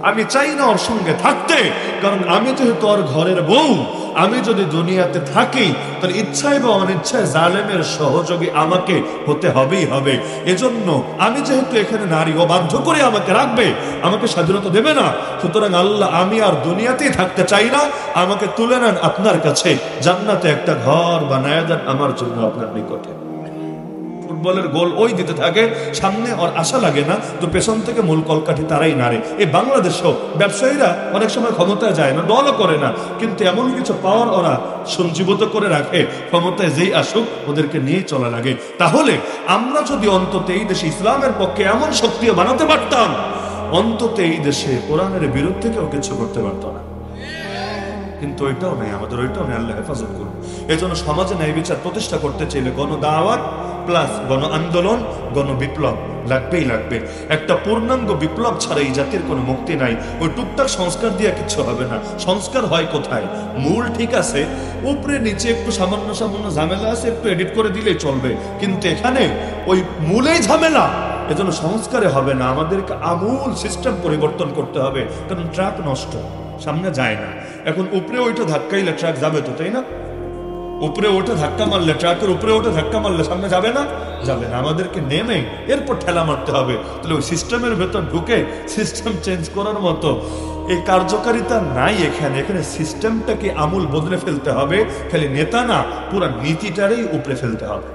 আমি চাই না ওর সঙ্গে থাকতে, কারণ আমি যেহেতু ওর ঘরের বউ, আমি যদি দুনিয়াতে থাকি তাহলে ইচ্ছায় বা অনিচ্ছায় জালেমের সহযোগী আমাকে হতে হবেই হবে। এজন্য আমি যেহেতু এখানে নারী, ও বাধ্য করে আমাকে রাখবে, আমাকে স্বাধীনতা দেবে না। সুতরাং আল্লাহ, আমি আর দুনিয়াতেই থাকতে চাই না, আমাকে তুলে নেন আপনার কাছে, জান্নাতে একটা ঘর বানায় দেন আমার জন্য আপনার নিকটে। ফুটবলের গোল ওই দিতে থাকে, সামনে ওর আশা লাগে না, তো পেছন থেকে মূল কলকাঠি তারাই নাড়ে। এই বাংলাদেশেও ব্যবসায়ীরা অনেক সময় ক্ষমতায় যায় না, দলও করে না, কিন্তু এমন কিছু পাওয়ার ওরা সঞ্জীবিত করে রাখে, ক্ষমতায় যেই আসুক ওদেরকে নিয়েই চলা লাগে। তাহলে আমরা যদি অন্তত এই দেশে ইসলামের পক্ষে এমন শক্তি বানাতে পারতাম, অন্তত এই দেশে কোরআনের বিরুদ্ধে কেউ কিছু করতে পারতো না। কিন্তু ওইটাও নেই আমাদের, ওইটাও নেই। আল্লাহ হেফাজত করুন। এই জন্য সমাজে ন্যায় বিচার প্রতিষ্ঠা করতে চাইলে গণ দাওয়াত প্লাস গণ আন্দোলন, গণ বিপ্লব লাগবেই লাগবে। একটা পূর্ণাঙ্গ বিপ্লব ছাড়া এই জাতির কোনো মুক্তি নাই। ওই টুকটাক সংস্কার দিয়ে কিচ্ছু হবে না। সংস্কার হয় কোথায়? মূল ঠিক আছে, উপরে নিচে একটু সামান্য সামান্য ঝামেলা আছে, একটু এডিট করে দিলেই চলবে, কিন্তু এখানে ওই মূলেই ঝামেলা। এজন্য সংস্কারে হবে না, আমাদেরকে আমূল সিস্টেম পরিবর্তন করতে হবে। কারণ ট্রাক নষ্ট, সামনে যায় না। এখন উপরে ওইটা ধাক্কাইলে ট্রাক যাবে তো, তাই না? উপরে ওঠে ধাক্কা মারলে, ট্রাকের উপরে ওঠে ধাক্কা মারলে সামনে যাবে না? যাবে না। আমাদেরকে নেমে এরপর ঠেলা মারতে হবে। তাহলে ওই সিস্টেমের ভেতর ঢুকে সিস্টেম চেঞ্জ করার মতো এই কার্যকারিতা নাই এখানে। এখানে সিস্টেমটাকে আমূল বদলে ফেলতে হবে, খালি নেতা না, পুরো নীতিটারই উপরে ফেলতে হবে।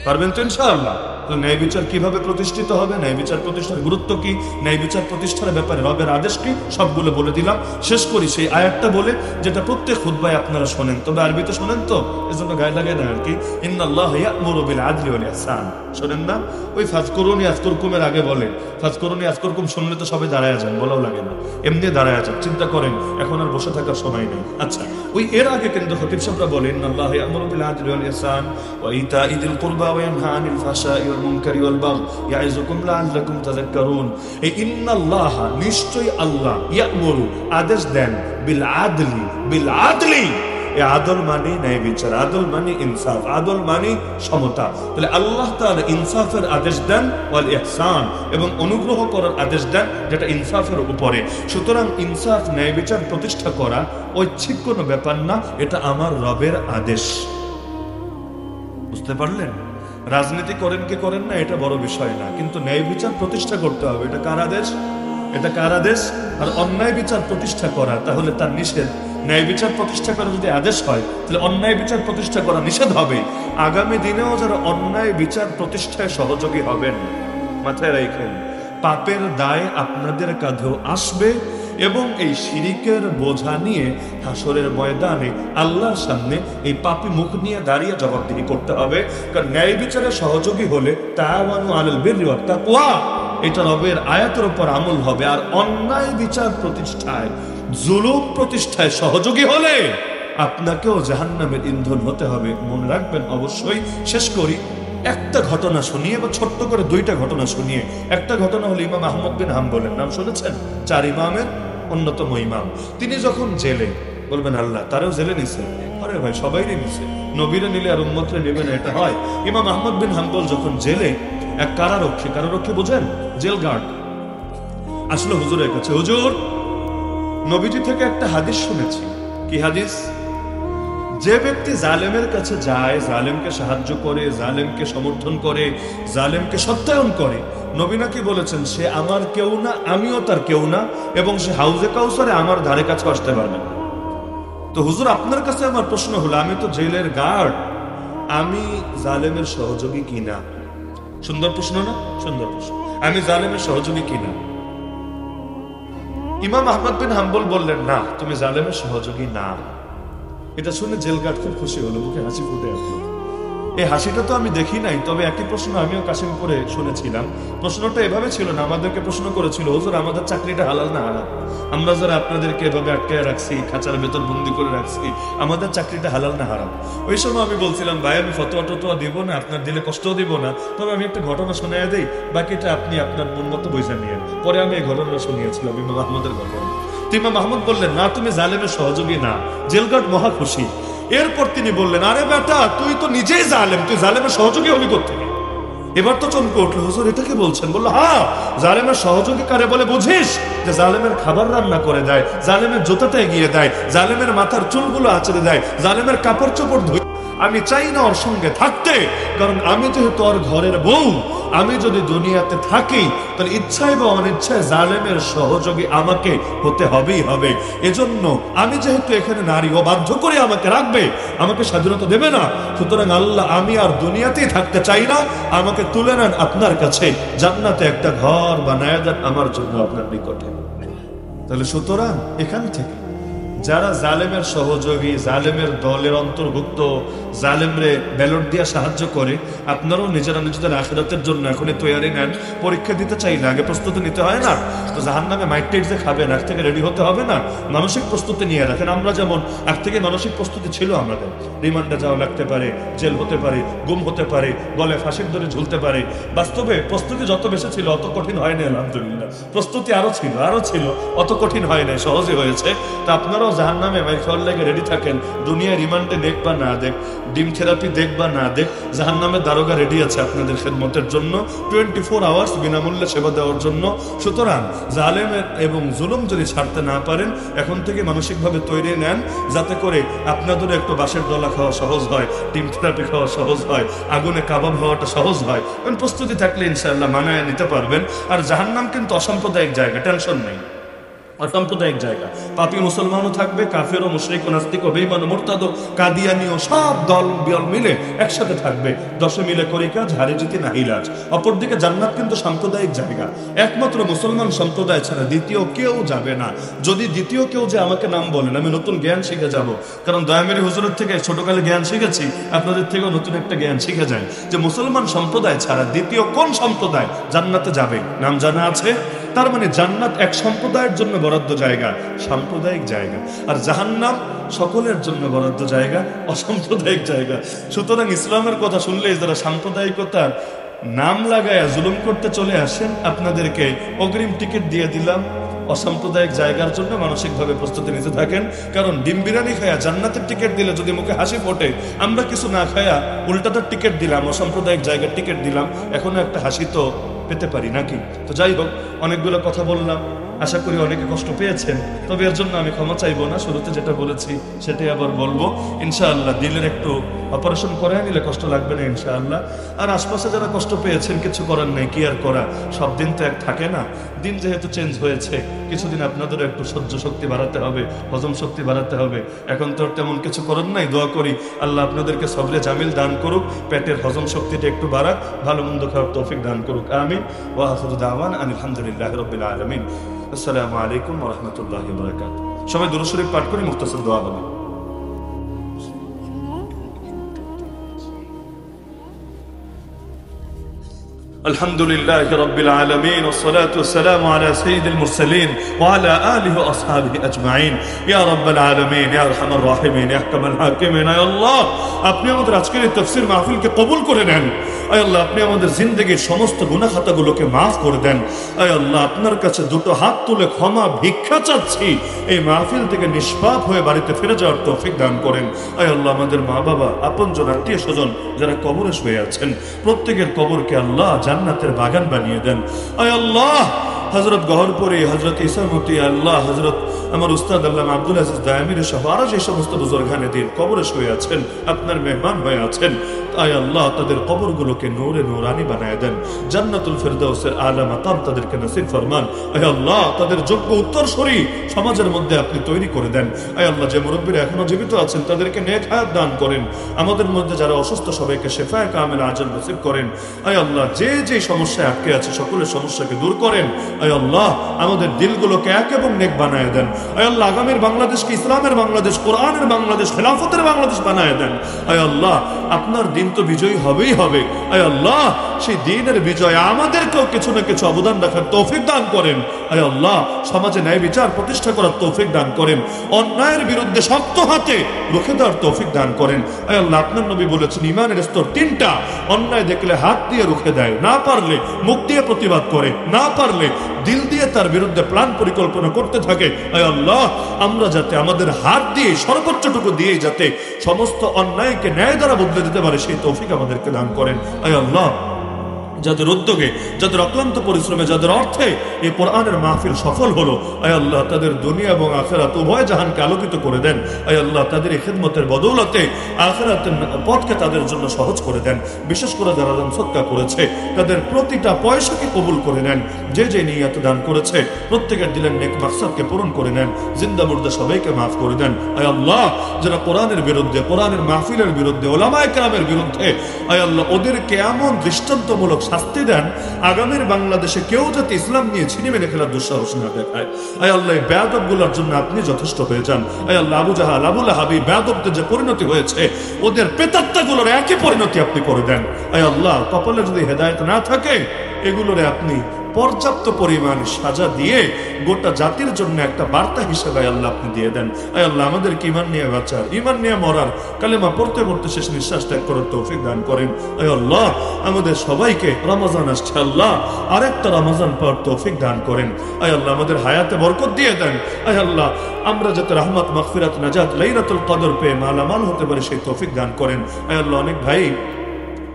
পারবেন তো ইনশাআল্লাহ? তো ন্যায় বিচার কিভাবে প্রতিষ্ঠিত হবে, ন্যায় বিচার প্রতিষ্ঠার গুরুত্ব কি, ন্যায় বিচার প্রতিষ্ঠার ব্যাপারে রবের আদেশ কি, সবগুলো বলে দিলাম। শেষ করি সেই আয়াতটা বলে, যেটা প্রত্যেক খুতবায় আপনারা শোনেন, তবে আরবিতে শোনেন তো, এজন্য গায়ে লাগে না আর কি। ইন্নাল্লাহা ইয়া'মুরু বিল আদলি ওয়াল ইহসান, শোনেন না? ওই ফাজকুরুনি আযকুরকুমের আগে বলে, ফাজকুরুনি আযকুরকুম শুনলে তো সবাই দাঁড়ায় যান, বলাও লাগে না, এমনি দাঁড়ায় যান। চিন্তা করেন, এখন আর বসে থাকার সময় নেই। আচ্ছা, ওই এর আগে কিন্তু খতিব সাহেবরা বলেন, ইন্নাল্লাহা ইয়া'মুরু বিল আদলি ওয়াল ইহসান ওয়া ইতা'i যিল কুরবা ওয়া ইয়ানহা আনিল ফাহশাই ওয়াল মুনকারি ওয়াল বাগই ইয়াইযুকুম লাআল্লাকুম তাযাক্কারুন। এই ইন্নাল্লাহা, নিশ্চয়ই আল্লাহ, ইয়া'মুরু, আদেশ দেন, বিল আদলি, বিল আদলি, এই আদল মানে ন্যায় বিচার, আদল মানে ইনসাফ, আদল মানে সমতা। তাহলে আল্লাহ তাআলা ইনসাফের আদেশ দেন, ওয়াল ইহসান, এবং অনুগ্রহ করার আদেশ দেন, যেটা ইনসাফের উপরে। সুতরাং ইনসাফ, ন্যায় বিচার প্রতিষ্ঠা করা ঐচ্ছিক কোনো ব্যাপার না, এটা আমার রবের আদেশ। বুঝতে পারলেন? রাজনীতি করেন কি করেন না এটা বড় বিষয় না, কিন্তু ন্যায় বিচার প্রতিষ্ঠা করতে হবে। এটা কার আদেশ? এটা কার আদেশ? আর অন্যায় বিচার প্রতিষ্ঠা করা, তাহলে তার নিষেধ। ন্যায় বিচার প্রতিষ্ঠা করা যদি আদেশ হয়, তাহলে অন্যায় বিচার প্রতিষ্ঠা করা নিষেধ হবে। আগামী দিনেও যারা অন্যায় বিচার প্রতিষ্ঠায় সহযোগী হবেন, মাথায় রাখেন, পাপের দায় আপনাদের কাঁধেও আসবে, এবং এই শিরিকের বোঝা নিয়ে হাসরের ময়দানে আল্লাহর সামনে এই পাপী মুখ নিয়ে দাঁড়িয়ে জবাবদিহি করতে হবে। কারণ ন্যায় বিচারে সহযোগী হলে তাআওয়ানু আলাল বিররি ওয়াত তাকওয়া, এটা রবের আয়াতের উপর আমল হবে। আর অন্যায় বিচার প্রতিষ্ঠায়, জুলুম প্রতিষ্ঠায় সহযোগী হলে আপনাকেও জাহান্নামের ইন্ধন হতে হবে। মনে রাখবেন অবশ্যই। শেষ করি একটা ঘটনা শুনিয়ে, বা ছোট্ট করে দুইটা ঘটনা শুনিয়ে। একটা ঘটনা হলো ইমাম আহমদ বিন হাম্বলের, নাম শুনেছেন? 4 ইমামের অন্যতম ইমাম। তিনি যখন জেলে, বলবেন আল্লাহ তারেও জেলে নিছে? আরে ভাই, সবাইরই নিছে, নবীরা নিলে আর উম্মতরা নেবে না, এটা হয়? ইমাম আহমদ বিন হাম্বল যখন জেলে, এক কারারক্ষী, কারারক্ষী বোঝেন? জেল গার্ড আসলো হুজুরের কাছে, হুজুর নবীজি থেকে একটা হাদিস শুনেছি। কি হাদিস? যে ব্যক্তি জালেমের কাছে যায়, জালেমকে সাহায্য করে, জালেমকে সমর্থন করে, জালেমকে সত্যায়ন করে, নবী নাকি বলেছেন সে আমার কেউ না, আমিও তার কেউ না, এবং সে হাউজে কাউসারে আমার ধারে কাছে আসতে পারবে না। তো হুজুর আপনার কাছে আমার প্রশ্ন হলো, আমি তো জেলের গার্ড, আমি জালেমের সহযোগী কিনা? সুন্দর প্রশ্ন না? সুন্দর প্রশ্ন। আমি জালেমের সহযোগী কিনা? ইমাম আহমদ বিন হাম্বল বললেন, না, তুমি জালেমের সহযোগী না। এটা শুনে জেল গার্ড খুব খুশি হলো, মুখে হাসি ফুটে আসলো। এই হাসিটা তো আমি দেখি নাই, তবে একই প্রশ্ন আমিও কাশিমপুরে শুনেছিলাম। প্রশ্নটা এভাবে ছিল না, আমাদেরকে প্রশ্ন করেছিল, হুজুর আমাদের চাকরিটা হালাল না হারাম? আমরা যারা আপনাদেরকে এভাবে আটকায় রাখছি, খাঁচার ভেতর বন্দি করে রাখছি, আমাদের চাকরিটা হালাল না হারাম? ওই সময় আমি বলছিলাম, ভাই আমি ফতোয়া টতোয়া দিব না, আপনার দিলে কষ্টও দিব না, তবে আমি একটা ঘটনা শোনায় দেই, বাকিটা আপনি আপনার মন মতো বুঝে নিয়েন। পরে আমি এই ঘটনাটা শুনিয়েছিলাম, ইমাম আহমদের ঘটনা। ইমাম আহমদ বললেন, না, তুমি জালেমের সহযোগী না। জেল গার্ড মহা খুশি। এরপর তিনি বললেন, আরে বেটা, তুই তো নিজেই জালেম, তুই জালেমের সহযোগী হবি কোত্থেকে? এবার তো চমকে উঠলো, হুজুর এটা কি বলছেন? বললো হ্যাঁ, জালেমের সহযোগী কারে বলে বুঝিস? যে জালেমের খাবার রান্না করে দেয়, জালেমের জুতাটা এগিয়ে দেয়, জালেমের মাথার চুলগুলো আঁচড়ে দেয়, জালেমের কাপড় চোপড় ধুয়ে। আমি চাই না ওর সঙ্গে থাকতে, কারণ আমি যেহেতু ওর ঘরের বউ, আমি যদি দুনিয়াতে থাকি তাহলে ইচ্ছায় বা অনিচ্ছায় জালেমের সহযোগী আমাকে হতে হবেই হবে। এজন্য আমি যেহেতু এখানে নারী, ও বাধ্য করে আমাকে রাখবে, আমাকে স্বাধীনতা দেবে না। সুতরাং আল্লাহ, আমি আর দুনিয়াতেই থাকতে চাই না, আমাকে তুলে নেন আপনার কাছে, জান্নাতে একটা ঘর বানায় দেন আমার জন্য আপনার নিকটে। তাহলে সুতরাং এখান থেকে যারা জালেমের সহযোগী, জালেমের দলের অন্তর্ভুক্ত, জালেমরে ব্যালট দিয়ে সাহায্য করে, আপনারাও নিজেরা নিজেদের আখিরাতের জন্য এখনই তৈরি নেন। পরীক্ষা দিতে চাইলে আগে প্রস্তুতি নিতে হয় না? তো জাহান্নামে মাইক টেট যে খাবেন, আগ থেকে রেডি হতে হবে না? মানসিক প্রস্তুতি নিয়ে রাখেন। আমরা যেমন আগ থেকে মানসিক প্রস্তুতি ছিল আমাদের, রিমান্ডে যাওয়া লাগতে পারে, জেল হতে পারে, গুম হতে পারে, গলে ফাঁসির দড়ি ঝুলতে পারে। বাস্তবে প্রস্তুতি যত বেশি ছিল অত কঠিন হয়নি, আলহামদুলিল্লাহ। প্রস্তুতি আরো ছিল, অত কঠিন হয় নাই, সহজে হয়েছে। তো আপনারাও জাহান্নামে মাইর খাওয়ার লেগে রেডি থাকেন। দুনিয়ায় রিমান্ডে দেখ বা না দেখ, ডিম থেরাপি দেখ বা না দেখ, জাহান্নামের দারোগা রেডি আছে আপনাদের খেদমতের জন্য, 24 আওয়ার্স বিনামূল্যে সেবা দেওয়ার জন্য। সুতরাং জালেমের এবং জুলুম যদি ছাড়তে না পারেন, এখন থেকে মানসিকভাবে তৈরি নেন, যাতে করে আপনাদের একটু বাঁশের দলা খাওয়া সহজ হয়, ডিম থেরাপি খাওয়া সহজ হয়, আগুনে কাবাব হওয়াটা সহজ হয়। কারণ প্রস্তুতি থাকলে ইনশাআল্লাহ মানায় নিতে পারবেন। আর জাহান্নাম কিন্তু অসাম্প্রদায়িক জায়গা, টেনশন নেই, অসাম্প্রদায়িক জায়গা। পাপী মুসলমানও থাকবে, কাফেরও, মুশরিক, নাস্তিক, বেঈমান, মুরতাদ, কাদিয়ানীয় সব দল বিয়ল মিলে একসাথে থাকবে। 10 মিলে করি কাজ, হারি জিতি না ইলাজ। অপরদিকে জান্নাত কিন্তু সাম্প্রদায়িক জায়গা, একমাত্র মুসলমান সম্প্রদায় ছাড়া দ্বিতীয় কেউ যাবে না। যদি দ্বিতীয় কেউ যে আমাকে নাম বলেন, আমি নতুন জ্ঞান শিখে যাব। কারণ দয়ামেরি হুজুরের থেকে ছোটকালে জ্ঞান শিখেছি, আপনাদের থেকেও নতুন একটা জ্ঞান শিখে যায় যে মুসলমান সম্প্রদায় ছাড়া দ্বিতীয় কোন সম্প্রদায় জান্নাতে যাবে, নাম জানা আছে? তার মানে জান্নাত এক সম্প্রদায়ের জন্য বরাদ্দ জায়গা, সাম্প্রদায়িক জায়গা। আর জাহান্নাম সকলের জন্য বরাদ্দ জায়গা, অসাম্প্রদায়িক জায়গা। সুতরাং ইসলামের কথা শুনলে যারা সাম্প্রদায়িকতার নাম লাগায়া জুলুম করতে চলে আসেন, আপনাদেরকে অগ্রিম টিকিট দিয়ে দিলাম। অসাম্প্রদায়িক জায়গার জন্য মানসিকভাবে প্রস্তুতি নিতে থাকেন। কারণ ডিম বিরিয়ানি খায়া জান্নাতের টিকিট দিলে যদি মুখে হাসি ফোটে, আমরা কিছু না খায়া উল্টাটার টিকিট দিলাম, অসাম্প্রদায়িক জায়গার টিকিট দিলাম, এখনো একটা হাসি তো পেতে পারি নাকি? তো যাই হোক, অনেকগুলো কথা বললাম, আশা করি অনেকে কষ্ট পেয়েছেন। তবে এর জন্য আমি ক্ষমা চাইবো না, শুরুতে যেটা বলেছি সেটাই আবার বলবো। ইনশাআল্লাহ দিলের একটু অপারেশন করে নিলে কষ্ট লাগবে না ইনশাআল্লাহ। আর আশপাশে যারা কষ্ট পেয়েছেন, কিছু করার নেই, কি আর করা, সব দিন তো এক থাকে না। দিন যেহেতু চেঞ্জ হয়েছে, কিছুদিন আপনাদেরও একটু সহ্য শক্তি বাড়াতে হবে, হজম শক্তি বাড়াতে হবে। এখন তো তেমন কিছু করার নাই। দোয়া করি আল্লাহ আপনাদেরকে সবরে জামিল দান করুক, পেটের হজম শক্তিটা একটু বাড়াক, ভালো মন্দ খাওয়ার তৌফিক দান করুক। আমিন। ওয়া আখিরু দাওয়ানা আলহামদুলিল্লাহি রাব্বিল আলামিন। আসসালামু আলাইকুম ওয়া রাহমাতুল্লাহি ওয়া বারাকাতুহু। সবাই দুরূদ শরীফ পাঠ করে মুখতাসার দোয়া হবে। الحمد لله رب العالمين والصلاة والسلام على سيد المرسلين وعلى آله وأصحابه أجمعين يا رب العالمين يا أرحم الراحمين يا أحكم الحاكمين يا الله আপনি আমাদের আজকের এই তাফসীর মাহফিলকে কবুল করে নেন। আয় আল্লাহ, আপনি আমাদের জিন্দেগীর সমস্ত গুনাহ খাতাগুলোকে মাফ করে দেন। আয় আল্লাহ, আপনার কাছে দুটো হাত তুলে ক্ষমা ভিক্ষা চাচ্ছি, এই মাহফিল থেকে নিষ্পাপ হয়ে বাড়িতে ফিরে যাওয়ার তৌফিক দান করেন। আয় আল্লাহ, আমাদের মা বাবা, আপনজন, আত্মীয় স্বজন যারা কবরে শুয়ে আছেন, প্রত্যেকের কবরকে আল্লাহ জান্নাতের বাগান বানিয়ে দেন। আয় আল্লাহ, হযরত গহরপুরি, হযরত ইসামতি, আল্লাহ হযরত আমার উস্তাদ আল্লামা আব্দুল আজিজ দায়ামির সহ আরো যে সমস্ত বুজুর্গানে দিন কবরে শুয়ে আছেন, আপনার মেহমান হয়ে আছেন, আয় আল্লাহ তাদের কবরগুলোকে নূরে নূরানি বানায় দেন, জান্নাতুল ফেরদাউসের আলা মাকাম তাদেরকে নসিব ফরমান। আয় আল্লাহ, তাদের যোগ্য উত্তরসূরি সমাজের মধ্যে আপনি তৈরি করে দেন। আয় আল্লাহ, যে মুরব্বীরা এখনো জীবিত আছেন তাদেরকে নেক হায়াত দান করেন। আমাদের মধ্যে যারা অসুস্থ সবাইকে শেফায়ে কামিলা আজল নসিব করেন। আয় আল্লাহ, যে যে সমস্যায় আটকে আছে সকলের সমস্যাকে দূর করেন। আয় আল্লাহ, আমাদের দিলগুলোকে এক এবং নেক বানায় দেন। আয় আল্লাহ, আগামীর বাংলাদেশকে ইসলামের বাংলাদেশ, কোরআনের বাংলাদেশ, খেলাফতের বাংলাদেশ বানায় দেন। আয় আল্লাহ, আপনার দিন তো বিজয়ী হবেই হবে। আয় আল্লাহ, সেই দিনের বিজয় আমাদেরকেও কিছু না কিছু অবদান রাখার তৌফিক দান করেন। আয় আল্লাহ, সমাজে ন্যায় বিচার প্রতিষ্ঠা করার তৌফিক দান করেন, অন্যায়ের বিরুদ্ধে শক্ত হাতে রুখে দেওয়ার তৌফিক দান করেন। আয় আল্লাহ, আপনার নবী বলেছেন ঈমানের স্তর 3টা, অন্যায় দেখলে হাত দিয়ে রুখে দেয়, না পারলে মুখ দিয়ে প্রতিবাদ করে, না পারলে দিল দিয়ে তার বিরুদ্ধে প্ল্যান পরিকল্পনা করতে থাকে। আয় আল্লাহ, আমরা যাতে আমাদের হাত দিয়ে সর্বোচ্চটুকু দিয়ে যাতে সমস্ত অন্যায়কে ন্যায় দ্বারা বদলে দিতে পারে সেই তৌফিক আমাদেরকে দান করেন। আয় আল্লাহ, যাদের উদ্যোগে, যাদের অক্লান্ত পরিশ্রমে, যাদের অর্থে এই কোরআনের মাহফিল সফল হলো, আয় আল্লাহ তাদের দুনিয়া এবং আখিরাত উভয় জাহানকে আলোকিত করে দেন। আয় আল্লাহ তাদের এই খিদমতের বদৌলতে আখিরাতের পথকে তাদের জন্য সহজ করে দেন। বিশেষ করে যারা দান সদকা করেছে তাদের প্রতিটা পয়সাকে কবুল করে নেন। যে যে নিয়ত দান করেছে প্রত্যেকের দিলের নেক মাকসাদকে পূরণ করে নেন। জিন্দা মুর্দা সবাইকে মাফ করে দেন। আয় আল্লাহ যারা কোরআনের বিরুদ্ধে, কোরআনের মাহফিলের বিরুদ্ধে, ওলামায়ে কেরামের বিরুদ্ধে, আয় আল্লাহ ওদেরকে এমন দৃষ্টান্তমূলক শাস্তি দেন আগামীর বাংলাদেশে কেউ যাতে ইসলাম নিয়ে ছিনিমিনি খেলার দুঃসাহস না দেখায়। আয় আল্লাহ বেয়াদবগুলোর জন্য আপনি যথেষ্ট হয়ে যান। আয় আল্লাহ আবু জাহাল, আবু লাহাবি বেয়াদবদের যে পরিণতি হয়েছে ওদের প্রেতাত্মাগুলোর একই পরিণতি আপনি করে দেন। আয় আল্লাহ কপালে যদি হেদায়েত না থাকে এগুলোরে আপনি পর্যাপ্ত পরিমাণ সাজা দিয়ে গোটা জাতির জন্য একটা বার্তা হিসেবে আল্লাহ আপনি দিয়ে দেন। আয় আল্লাহ আমাদেরকে ঈমান নিয়ে বাঁচার, ঈমান নিয়ে মরার, কালেমা পড়তে পড়তে শেষ নিঃশ্বাস ত্যাগ করার তৌফিক দান করেন। আয় আল্লাহ আমাদের সবাইকে রমজান আসছে, আল্লাহ আরেকটা রমজান পাওয়ার তৌফিক দান করেন। আয় আল্লাহ আমাদের হায়াতে বরকত দিয়ে দেন। আয় আল্লাহ আমরা যাতে রহমত, মাগফিরাত, নাজাত, লাইলাতুল কদর পেয়ে মালামাল হতে পারি সেই তৌফিক দান করেন। আয় আল্লাহ অনেক ভাই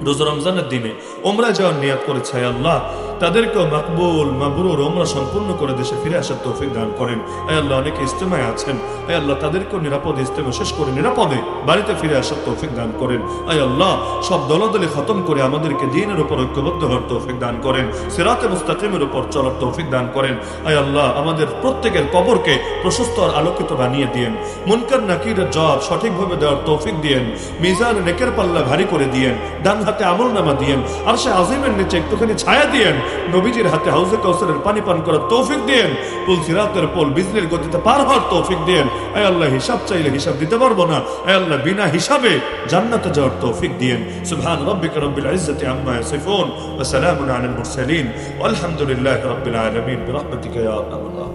রোজা রমজানের দিনে ওমরা যাওয়ার নিয়াত করেছে, আয় আল্লাহ তাদেরকেও মাকবুল মাবরুর ওমরা সম্পূর্ণ করে দেশে ফিরে আসার তৌফিক দান করেন। আয় আল্লাহ অনেকে ইজতেমায় আছেন, আয় আল্লাহ তাদেরকেও নিরাপদে ইজতেমা শেষ করে নিরাপদে বাড়িতে ফিরে আসার তৌফিক দান করেন। আয় আল্লাহ সব দলাদলি খতম করে আমাদেরকে দ্বীনের উপর ঐক্যবদ্ধ হওয়ার তৌফিক দান করেন, সিরাতে মুস্তাকিমের উপর চলার তৌফিক দান করেন। আয় আল্লাহ আমাদের প্রত্যেকের কবরকে প্রশস্ত আর আলোকিত বানিয়ে দিয়েন, মুনকার নাকিরের জবাব সঠিকভাবে দেওয়ার তৌফিক দিয়েন, মিজান নেকের পাল্লা ভারী করে দিয়েন, ডান হাতে আমলনামা দিয়েন, আরশে আজিমের নিচে একটুখানি ছায়া দিয়েন, নবীজির হাতে হাউজে কাউসারের পানি পান করার তৌফিক দিয়েন, পুল সিরাতের পোল বিজলির গতিতে পার হওয়ার তৌফিক দিয়েন। আয় আল্লাহ হিসাব চাইলে হিসাব দিতে পারবো না, আয় আল্লাহ বিনা হিসাবে জান্নাতে যাওয়ার তৌফিক দিয়েন। সুবহান রাব্বিকা রাব্বিল ইজ্জাতি আম্মা ইয়াসিফুন ওয়া সালামুন আলাল মুরসালিন ওয়ালহামদুলিল্লাহি রাব্বিল আলামিন বিরহমাতিকা ইয়া আরহামার রাহিমিন।